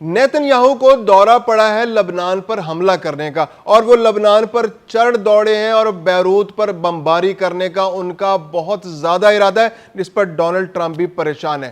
Nitin Yahoo کو دورہ پڑا ہے لبنان پر حملہ کرنے کا، اور وہ لبنان پر چڑھ دوڑے ہیں اور بیروت پر بمباری کرنے کا ان کا بہت زیادہ ارادہ ہے، جس پر ڈونلڈ ٹرمپ بھی پریشان ہے۔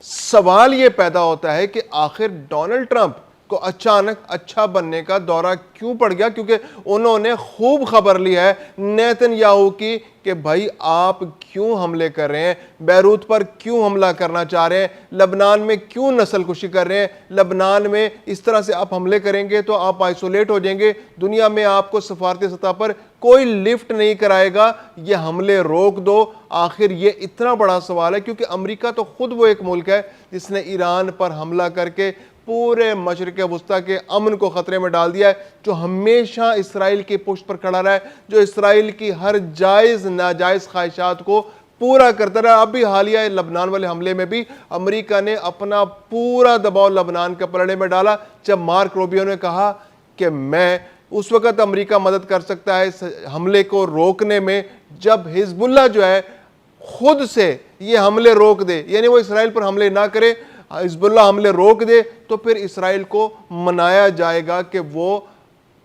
سوال یہ پیدا ہوتا ہے کہ آخر ڈونلڈ ٹرمپ کو اچانک اچھا بننے کا دورہ کیوں پڑ گیا، کیونکہ انہوں نے خوب خبر لی ہے نیتن یاہو کی کہ بھائی آپ کیوں حملے کر رہے ہیں، بیروت پر کیوں حملہ کرنا چاہ رہے ہیں، لبنان میں کیوں نسل کشی کر رہے ہیں، لبنان میں اس طرح سے آپ حملے کریں گے تو آپ آئسولیٹ ہو جائیں گے، دنیا میں آپ کو سفارتی سطح پر کوئی لفٹ نہیں کرائے گا، یہ حملے روک دو۔ آخر یہ اتنا بڑا سوال ہے کیونکہ امریکہ تو خود وہ ایک ملک ہے جس نے ایران پر حملہ کر کے پورے مشرق وسطیٰ کے امن کو خطرے میں ڈال دیا ہے، جو ہمیشہ اسرائیل کی پشت پر کھڑا رہا ہے، جو اسرائیل کی ہر جائز ناجائز خواہشات کو پورا کرتا رہا۔ اب بھی حالیہ لبنان والے حملے میں بھی امریکہ نے اپنا پورا دباؤ لبنان کے پلڑے میں ڈالا، جب مارک روبیو نے کہا کہ میں اس وقت امریکہ مدد کر سکتا ہے اس حملے کو روکنے میں جب حزب اللہ جو ہے خود سے یہ حملے روک دے، یعنی وہ اسرائیل پر حملے نہ کرے، حزب اللہ حملے روک دے، تو پھر اسرائیل کو منایا جائے گا کہ وہ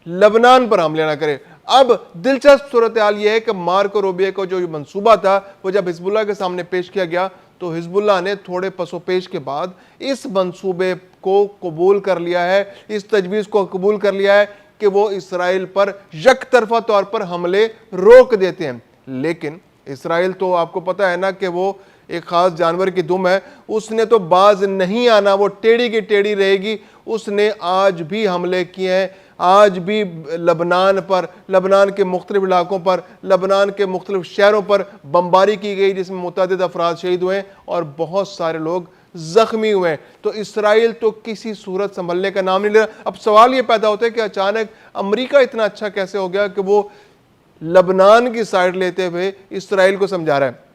لبنان پر حملے نہ کرے۔ اب دلچسپ صورتحال یہ ہے کہ مارکو روبیو کو جو منصوبہ تھا وہ جب حزب اللہ کے سامنے پیش کیا گیا تو حزب اللہ نے تھوڑے پس و پیش کے بعد اس منصوبے کو قبول کر لیا ہے، اس تجویز کو قبول کر لیا ہے کہ وہ اسرائیل پر یک طرفہ طور پر حملے روک دیتے ہیں۔ لیکن اسرائیل تو آپ کو پتہ ہے نا کہ وہ ایک خاص جانور کی دم ہے، اس نے تو باز نہیں آنا، وہ ٹیڑھی کی ٹیڑھی رہے گی۔ اس نے آج بھی حملے کیے ہیں، آج بھی لبنان پر، لبنان کے مختلف علاقوں پر، لبنان کے مختلف شہروں پر بمباری کی گئی جس میں متعدد افراد شہید ہوئے ہیں اور بہت سارے لوگ زخمی ہوئے ہیں۔ تو اسرائیل تو کسی صورت سنبھلنے کا نام نہیں لے رہا۔ اب سوال یہ پیدا ہوتا ہے کہ اچانک امریکہ اتنا اچھا کیسے ہو گیا کہ وہ لبنان کی سائیڈ لیتے ہوئے اسرائیل کو سمجھا رہا ہے۔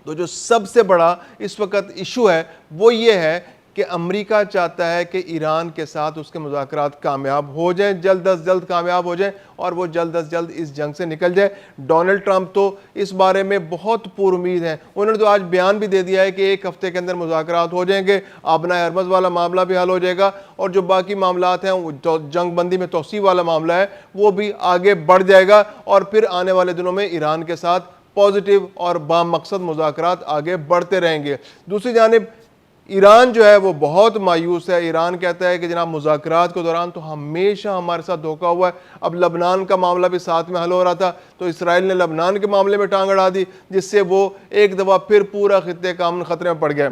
تو جو سب سے بڑا اس وقت ایشو ہے وہ یہ ہے کہ امریکہ چاہتا ہے کہ ایران کے ساتھ اس کے مذاکرات کامیاب ہو جائیں، جلد از جلد کامیاب ہو جائیں اور وہ جلد از جلد اس جنگ سے نکل جائے۔ ڈونلڈ ٹرمپ تو اس بارے میں بہت پر امید ہیں، انہوں نے تو آج بیان بھی دے دیا ہے کہ ایک ہفتے کے اندر مذاکرات ہو جائیں گے، آبنائے ارمز والا معاملہ بھی حل ہو جائے گا اور جو باقی معاملات ہیں جنگ بندی میں توسیع والا معاملہ ہے وہ بھی آگے بڑھ جائے گا، اور پھر آنے والے دنوں میں ایران کے ساتھ پازیٹیو اور با مقصد مذاکرات آگے بڑھتے رہیں گے۔ دوسری جانب ایران جو ہے وہ بہت مایوس ہے۔ ایران کہتا ہے کہ جناب مذاکرات کے دوران تو ہمیشہ ہمارے ساتھ دھوکہ ہوا ہے، اب لبنان کا معاملہ بھی ساتھ میں حل ہو رہا تھا تو اسرائیل نے لبنان کے معاملے میں ٹانگ اڑا دی، جس سے وہ ایک دفعہ پھر پورا خطے کا امن خطرے میں پڑ گیا۔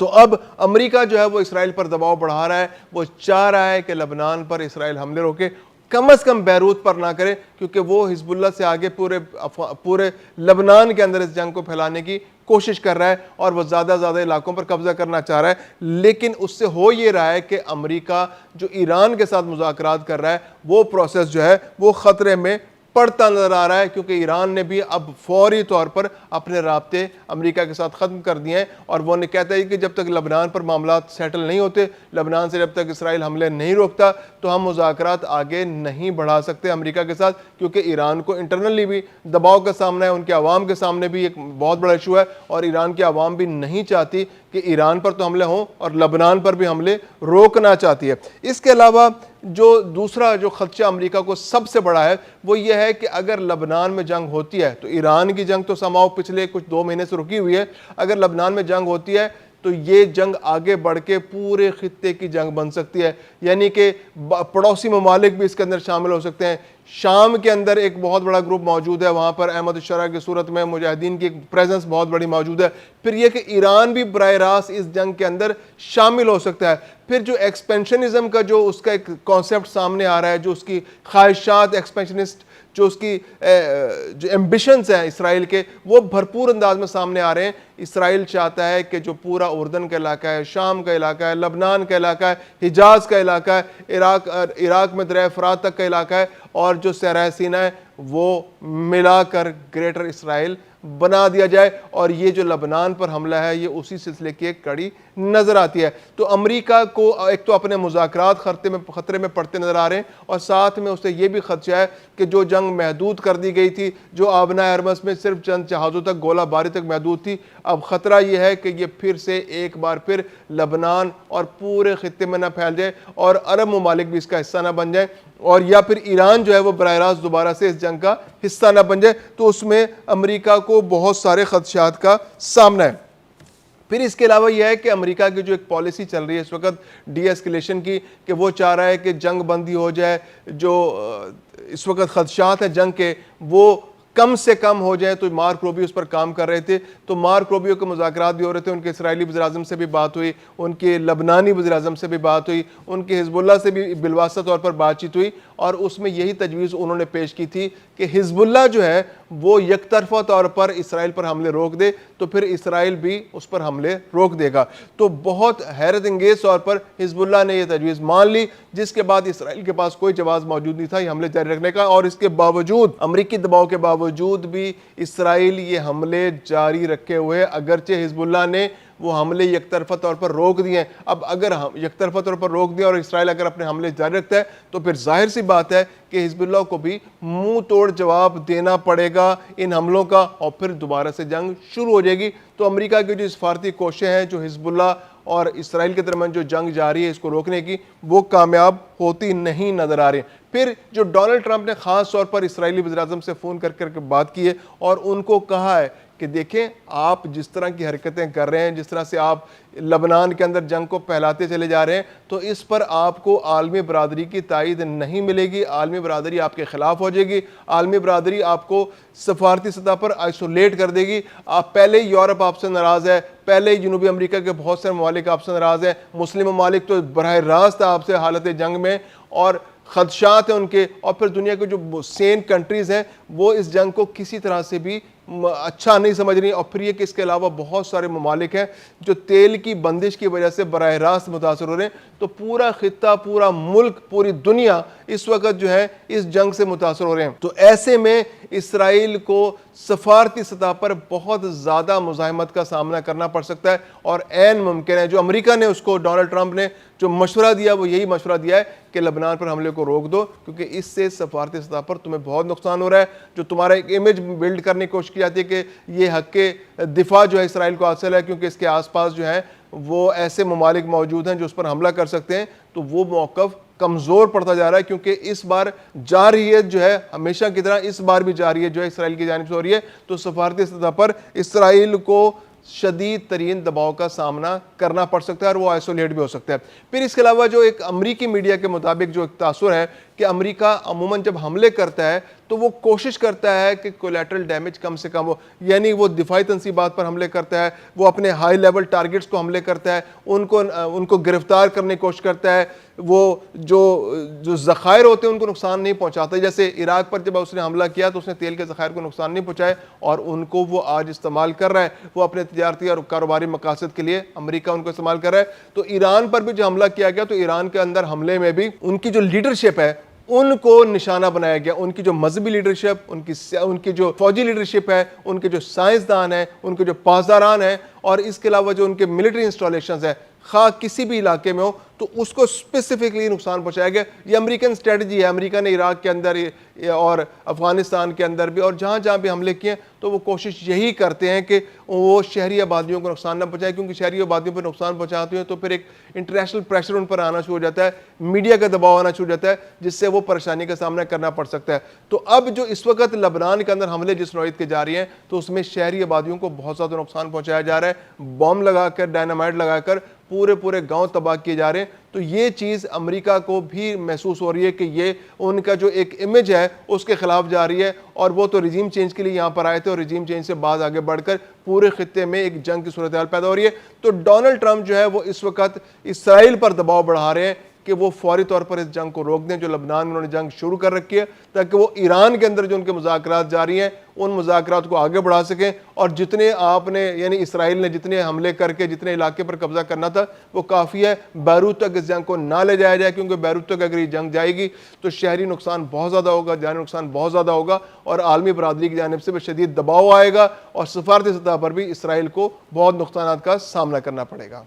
تو اب امریکہ جو ہے وہ اسرائیل پر دباؤ بڑھا رہا ہے، وہ چاہ رہا ہے کہ لبنان پر اسرائیل حملے روکے، کم از کم بیروت پر نہ کرے، کیونکہ وہ حزب اللہ سے آگے پورے لبنان کے اندر اس جنگ کو پھیلانے کی کوشش کر رہا ہے اور وہ زیادہ علاقوں پر قبضہ کرنا چاہ رہا ہے۔ لیکن اس سے ہو یہ رہا ہے کہ امریکہ جو ایران کے ساتھ مذاکرات کر رہا ہے وہ پروسیس جو ہے وہ خطرے میں پڑتا نظر آ رہا ہے، کیونکہ ایران نے بھی اب فوری طور پر اپنے رابطے امریکہ کے ساتھ ختم کر دیے ہیں، اور وہ نے کہتا ہے کہ جب تک لبنان پر معاملات سیٹل نہیں ہوتے، لبنان سے جب تک اسرائیل حملے نہیں روکتا تو ہم مذاکرات آگے نہیں بڑھا سکتے امریکہ کے ساتھ، کیونکہ ایران کو انٹرنلی بھی دباؤ کا سامنا ہے، ان کے عوام کے سامنے بھی ایک بہت بڑا ایشو ہے، اور ایران کی عوام بھی نہیں چاہتی کہ ایران پر تو حملے ہوں اور لبنان پر بھی حملے روکنا چاہتی ہے۔ اس کے علاوہ جو دوسرا جو خدشہ امریکہ کو سب سے بڑا ہے وہ یہ ہے کہ اگر لبنان میں جنگ ہوتی ہے تو ایران کی جنگ تو سماؤ پچھلے کچھ 2 مہینے سے رکی ہوئی ہے، اگر لبنان میں جنگ ہوتی ہے تو یہ جنگ آگے بڑھ کے پورے خطے کی جنگ بن سکتی ہے، یعنی کہ پڑوسی ممالک بھی اس کے اندر شامل ہو سکتے ہیں۔ شام کے اندر ایک بہت بڑا گروپ موجود ہے، وہاں پر احمد الشرع کی صورت میں مجاہدین کی ایک پریزنس بہت بڑی موجود ہے۔ پھر یہ کہ ایران بھی براہ راست اس جنگ کے اندر شامل ہو سکتا ہے۔ پھر جو ایکسپینشنزم کا جو اس کا ایک کانسیپٹ سامنے آ رہا ہے، جو اس کی خواہشات ایکسپینشنسٹ، جو اس کی جو ایمبیشنز ہیں اسرائیل کے، وہ بھرپور انداز میں سامنے آ رہے ہیں۔ اسرائیل چاہتا ہے کہ جو پورا اردن کا علاقہ ہے، شام کا علاقہ ہے، لبنان کا علاقہ ہے، حجاز کا علاقہ ہے، عراق میں دریائے فرات تک کا علاقہ ہے، اور جو صحرائے سینا ہے وہ ملا کر گریٹر اسرائیل بنا دیا جائے، اور یہ جو لبنان پر حملہ ہے یہ اسی سلسلے کی ایک کڑی نظر آتی ہے۔ تو امریکہ کو ایک تو اپنے مذاکرات خطرے میں پڑتے نظر آ رہے ہیں، اور ساتھ میں اسے یہ بھی خدشہ ہے کہ جو جنگ محدود کر دی گئی تھی، جو آبنائے ارمز میں صرف چند جہازوں تک گولہ باری تک محدود تھی، اب خطرہ یہ ہے کہ یہ پھر سے ایک بار پھر لبنان اور پورے خطے میں نہ پھیل جائے اور عرب ممالک بھی اس کا حصہ نہ بن جائیں، اور یا پھر ایران جو ہے وہ براہ راست دوبارہ سے اس جنگ کا حصہ نہ بن جائے، تو اس میں امریکہ کو بہت سارے خدشات کا سامنا ہے۔ پھر اس کے علاوہ یہ ہے کہ امریکہ کی جو ایک پالیسی چل رہی ہے اس وقت ڈی ایسکیلیشن کی، کہ وہ چاہ رہا ہے کہ جنگ بندی ہو جائے، جو اس وقت خدشات ہیں جنگ کے وہ کم سے کم ہو جائیں۔ تو مارک روبیو اس پر کام کر رہے تھے، تو مارک روبیو کے مذاکرات بھی ہو رہے تھے، ان کے اسرائیلی وزیراعظم سے بھی بات ہوئی، ان کے لبنانی وزیراعظم سے بھی بات ہوئی، ان کے حزب اللہ سے بھی بالواسطہ طور پر بات چیت ہوئی، اور اس میں یہی تجویز انہوں نے پیش کی تھی کہ حزب اللہ جو ہے وہ یک طرفہ طور پر اسرائیل پر حملے روک دے تو پھر اسرائیل بھی اس پر حملے روک دے گا۔ تو بہت حیرت انگیز طور پر حزب اللہ نے یہ تجویز مان لی، جس کے بعد اسرائیل کے پاس کوئی جواز موجود نہیں تھا یہ حملے جاری رکھنے کا، اور اس کے باوجود امریکی دباؤ کے باوجود بھی اسرائیل یہ حملے جاری رکھے ہوئے، اگرچہ حزب اللہ نے وہ حملے یک طرفہ طور پر روک دیے ہیں۔ اب اگر یک طرفہ طور پر روک دیں اور اسرائیل اگر اپنے حملے جاری رکھتا ہے تو پھر ظاہر سی بات ہے کہ حزب اللہ کو بھی منہ توڑ جواب دینا پڑے گا ان حملوں کا، اور پھر دوبارہ سے جنگ شروع ہو جائے گی۔ تو امریکہ کی جو سفارتی کوششیں ہیں جو حزب اللہ اور اسرائیل کے درمیان جو جنگ جاری ہے اس کو روکنے کی، وہ کامیاب ہوتی نہیں نظر آ رہی ہیں۔ پھر جو ڈونلڈ ٹرمپ نے خاص طور پر اسرائیلی وزیراعظم سے فون کر کے بات کی ہے اور ان کو کہا ہے کہ دیکھیں آپ جس طرح کی حرکتیں کر رہے ہیں، جس طرح سے آپ لبنان کے اندر جنگ کو پھیلاتے چلے جا رہے ہیں، تو اس پر آپ کو عالمی برادری کی تائید نہیں ملے گی، عالمی برادری آپ کے خلاف ہو جائے گی، عالمی برادری آپ کو سفارتی سطح پر آئسولیٹ کر دے گی۔ آپ پہلے ہی یورپ آپ سے ناراض ہے، پہلے ہی جنوبی امریکہ کے بہت سے ممالک آپ سے ناراض ہیں، مسلم ممالک تو براہ راست آپ سے حالت جنگ میں اور خدشات ہیں ان کے، اور پھر دنیا کے جو سین کنٹریز ہیں وہ اس جنگ کو کسی طرح سے بھی اچھا نہیں سمجھ رہی، اور پھر یہ کہ اس کے علاوہ بہت سارے ممالک ہیں جو تیل کی بندش کی وجہ سے براہ راست متاثر ہو رہے ہیں۔ تو پورا خطہ، پورا ملک، پوری دنیا اس وقت جو ہے اس جنگ سے متاثر ہو رہے ہیں۔ تو ایسے میں اسرائیل کو سفارتی سطح پر بہت زیادہ مزاحمت کا سامنا کرنا پڑ سکتا ہے، اور عین ممکن ہے جو امریکہ نے اس کو ڈونلڈ ٹرمپ نے جو مشورہ دیا وہ یہی مشورہ دیا ہے کہ لبنان پر حملے کو روک دو، کیونکہ اس سے سفارتی سطح پر تمہیں بہت نقصان ہو رہا ہے۔ جو تمہارا ایک امیج بلڈ کرنے کی کوشش کی جاتی ہے کہ یہ حق کے دفاع جو ہے اسرائیل کو حاصل ہے کیونکہ اس کے آس پاس جو ہے وہ ایسے ممالک موجود ہیں جو اس پر حملہ کر سکتے ہیں، تو وہ موقف کمزور پڑتا جا رہا ہے، کیونکہ اس بار جارحیت جو ہے ہمیشہ کی طرح اس بار بھی جارحیت جو ہے اسرائیل کی جانب سے ہو رہی ہے، تو سفارتی سطح پر اسرائیل کو شدید ترین دباؤ کا سامنا کرنا پڑ سکتا ہے اور وہ آئسولیٹ بھی ہو سکتا ہے۔ پھر اس کے علاوہ جو ایک امریکی میڈیا کے مطابق جو ایک تاثر ہے کہ امریکہ عموماً جب حملے کرتا ہے تو وہ کوشش کرتا ہے کہ کولیٹرل ڈیمیج کم سے کم ہو، یعنی وہ دفاعی تنصیبات پر حملے کرتا ہے، وہ اپنے ہائی لیول ٹارگٹس کو حملے کرتا ہے، ان کو گرفتار کرنے کی کوشش کرتا ہے، وہ جو ذخائر ہوتے ہیں ان کو نقصان نہیں پہنچاتا۔ جیسے عراق پر جب اس نے حملہ کیا تو اس نے تیل کے ذخائر کو نقصان نہیں پہنچائے، اور ان کو وہ آج استعمال کر رہا ہے، وہ اپنے تجارتی اور کاروباری مقاصد کے لیے امریکہ ان کو استعمال کر رہا ہے۔ تو ایران پر بھی جو حملہ کیا گیا تو ایران کے اندر حملے میں بھی ان کی جو لیڈرشپ ہے ان کو نشانہ بنایا گیا، ان کی جو مذہبی لیڈرشپ، ان کی جو فوجی لیڈرشپ ہے، ان کے جو سائنسدان ہیں، ان کے جو پاسداران ہیں، اور اس کے علاوہ جو ان کے ملٹری انسٹالیشنز ہیں، خواہ کسی بھی علاقے میں ہو تو اس کو اسپیسیفکلی نقصان پہنچایا گیا۔ یہ امریکن اسٹریٹجی ہے، امریکہ نے عراق کے اندر اور افغانستان کے اندر بھی اور جہاں جہاں بھی حملے کیے تو وہ کوشش یہی کرتے ہیں کہ وہ شہری آبادیوں کو نقصان نہ پہنچائے، کیونکہ شہری آبادیوں پر نقصان پہنچاتے ہیں تو پھر ایک انٹرنیشنل پریشر ان پر آنا شروع ہو جاتا ہے، میڈیا کا دباؤ آنا شروع ہو جاتا ہے، جس سے وہ پریشانی کا سامنا کرنا پڑ سکتا ہے۔ تو اب جو اس وقت لبنان کے اندر حملے جس نوعیت کے جاری ہیں تو اس میں شہری آبادیوں کو بہت زیادہ نقصان پہنچایا جا رہا ہے، بم لگا کر، ڈائنامائٹ لگا کر پورے گاؤں تباہ کیے جا رہے ہیں۔ تو یہ چیز امریکہ کو بھی محسوس ہو رہی ہے کہ یہ ان کا جو ایک امیج ہے اس کے خلاف جا رہی ہے، اور وہ تو رجیم چینج کے لیے یہاں پر آئے تھے اور رجیم چینج سے بعد آگے بڑھ کر پورے خطے میں ایک جنگ کی صورتحال پیدا ہو رہی ہے۔ تو ڈونلڈ ٹرمپ جو ہے وہ اس وقت اسرائیل پر دباؤ بڑھا رہے ہیں کہ وہ فوری طور پر اس جنگ کو روک دیں جو لبنان میں انہوں نے جنگ شروع کر رکھی ہے، تاکہ وہ ایران کے اندر جو ان کے مذاکرات جاری ہیں ان مذاکرات کو آگے بڑھا سکیں، اور جتنے آپ نے یعنی اسرائیل نے جتنے حملے کر کے جتنے علاقے پر قبضہ کرنا تھا وہ کافی ہے، بیروت تک اس جنگ کو نہ لے جایا جائے، کیونکہ بیروت تک اگر یہ جنگ جائے گی تو شہری نقصان بہت زیادہ ہوگا، جانی نقصان بہت زیادہ ہوگا، اور عالمی برادری کی جانب سے بھی شدید دباؤ آئے گا، اور سفارتی سطح پر بھی اسرائیل کو بہت نقصانات کا سامنا کرنا پڑے گا۔